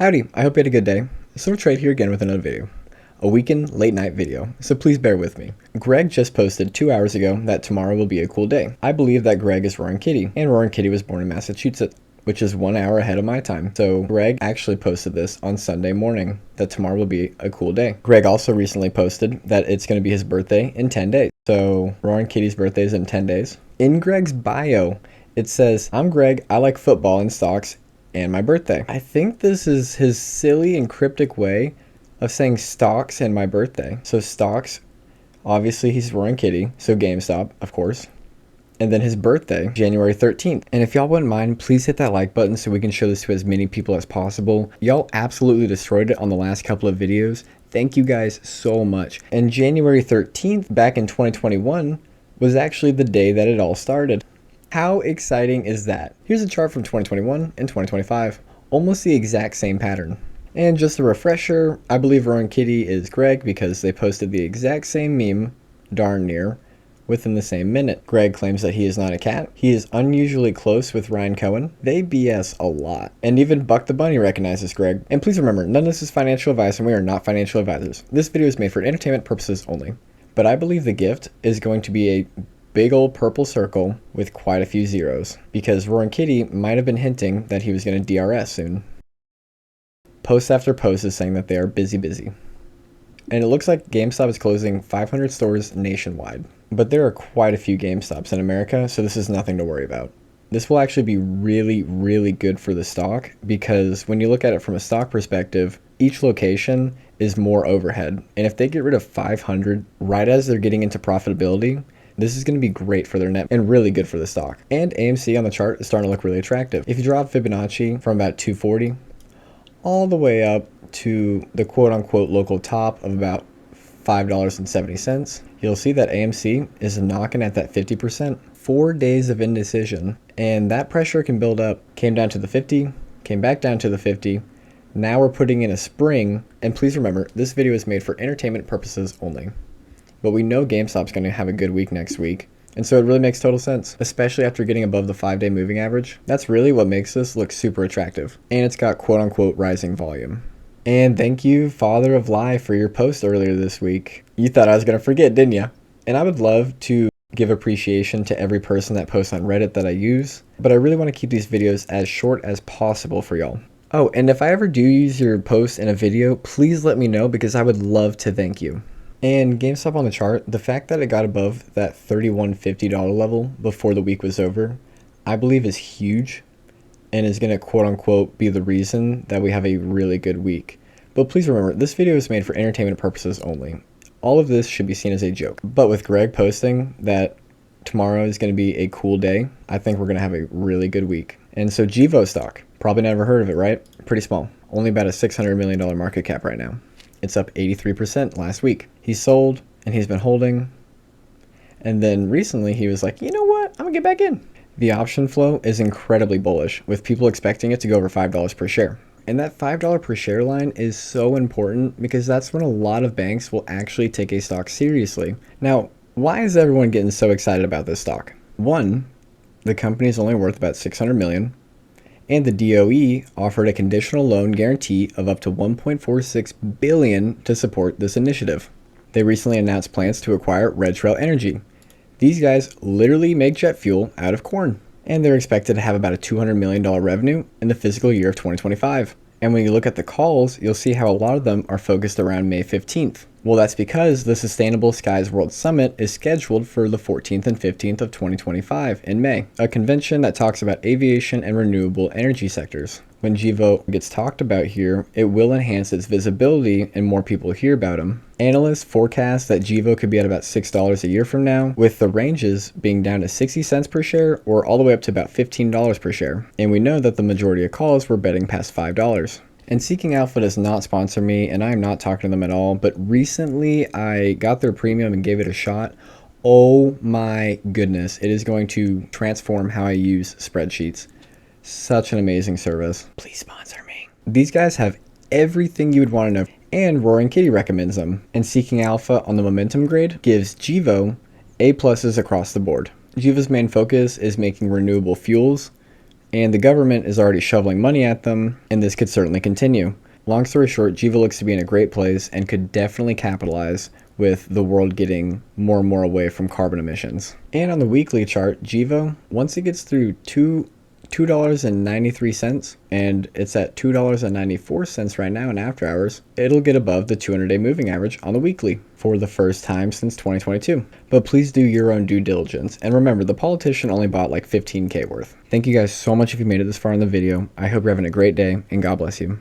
Howdy, I hope you had a good day. Trade here again with another video. A weekend late night video, so please bear with me. Greg just posted 2 hours ago that tomorrow will be a cool day. I believe that Greg is Roaring Kitty, and Roaring Kitty was born in Massachusetts, which is 1 hour ahead of my time. So Greg actually posted this on Sunday morning, that tomorrow will be a cool day. Greg also recently posted that it's going to be his birthday in 10 days. So Roaring Kitty's birthday is in 10 days. In Greg's bio, it says, "I'm Greg, I like football and stocks, and my birthday." I think this is his silly and cryptic way of saying stocks and my birthday. So stocks, obviously he's Roaring Kitty, so GameStop, of course. And then his birthday, January 13th. And if y'all wouldn't mind, please hit that like button so we can show this to as many people as possible. Y'all absolutely destroyed it on the last couple of videos. Thank you guys so much. And January 13th, back in 2021, was actually the day that it all started. How exciting is that? Here's a chart from 2021 and 2025, almost the exact same pattern. And just a refresher, I believe Roaring Kitty is Greg because they posted the exact same meme, darn near, within the same minute. Greg claims that he is not a cat. He is unusually close with Ryan Cohen. They BS a lot. And even Buck the Bunny recognizes Greg. And please remember, none of this is financial advice and we are not financial advisors. This video is made for entertainment purposes only. But I believe the gift is going to be a big old purple circle with quite a few zeros, because Roaring Kitty might have been hinting that he was going to DRS soon. Post after post is saying that they are busy. And it looks like GameStop is closing 500 stores nationwide. But there are quite a few GameStops in America, so this is nothing to worry about. This will actually be really good for the stock, because when you look at it from a stock perspective, each location is more overhead. And if they get rid of 500 right as they're getting into profitability, this is going to be great for their net and really good for the stock. And AMC on the chart is starting to look really attractive. If you draw Fibonacci from about 240 all the way up to the quote-unquote local top of about $5.70, you'll see that AMC is knocking at that 50%. 4 days of indecision, and that pressure can build up. Came down to the 50, came back down to the 50. Now we're putting in a spring, and please remember, this video is made for entertainment purposes only. But we know GameStop's going to have a good week next week, and so it really makes total sense, especially after getting above the 5-day moving average. That's really what makes this look super attractive, and it's got quote-unquote rising volume. And thank you, Father of Lie, for your post earlier this week. You thought I was going to forget, didn't you? And I would love to give appreciation to every person that posts on Reddit that I use, but I really want to keep these videos as short as possible for y'all. Oh, and if I ever do use your post in a video, please let me know, because I would love to thank you. And GameStop on the chart, the fact that it got above that $31.50 level before the week was over, I believe is huge and is going to quote unquote be the reason that we have a really good week. But please remember, this video is made for entertainment purposes only. All of this should be seen as a joke. But with Greg posting that tomorrow is going to be a cool day, I think we're going to have a really good week. And so GEVO stock, probably never heard of it, right? Pretty small. Only about a $600 million market cap right now. It's up 83% last week. He sold and he's been holding. And then recently he was like, you know what? I'm gonna get back in. The option flow is incredibly bullish, with people expecting it to go over $5 per share. And that $5 per share line is so important, because that's when a lot of banks will actually take a stock seriously. Now, why is everyone getting so excited about this stock? One, the company is only worth about $600 million. And the DOE offered a conditional loan guarantee of up to $1.46 billion to support this initiative. They recently announced plans to acquire Red Trail Energy. These guys literally make jet fuel out of corn, and they're expected to have about a $200 million revenue in the fiscal year of 2025. And when you look at the calls, you'll see how a lot of them are focused around May 15th. Well, that's because the Sustainable Skies World Summit is scheduled for the 14th and 15th of 2025 in May, a convention that talks about aviation and renewable energy sectors. When GEVO gets talked about here, it will enhance its visibility and more people hear about them. Analysts forecast that GEVO could be at about $6 a year from now, with the ranges being down to 60 cents per share or all the way up to about $15 per share. And we know that the majority of calls were betting past $5. And Seeking Alpha does not sponsor me, and I'm not talking to them at all, but recently I got their premium and gave it a shot. Oh my goodness, it is going to transform how I use spreadsheets. Such an amazing service. Please sponsor me. These guys have everything you would want to know, and Roaring Kitty recommends them. And Seeking Alpha on the momentum grade gives GEVO A+ across the board. GEVO's main focus is making renewable fuels, and the government is already shoveling money at them, and this could certainly continue. Long story short, GEVO looks to be in a great place and could definitely capitalize with the world getting more and more away from carbon emissions. And on the weekly chart, GEVO, once it gets through $2.93, and it's at $2.94 right now in after hours, it'll get above the 200-day moving average on the weekly for the first time since 2022. But please do your own due diligence, and remember, the politician only bought like 15K worth. Thank you guys so much if you made it this far in the video. I hope you're having a great day, and God bless you.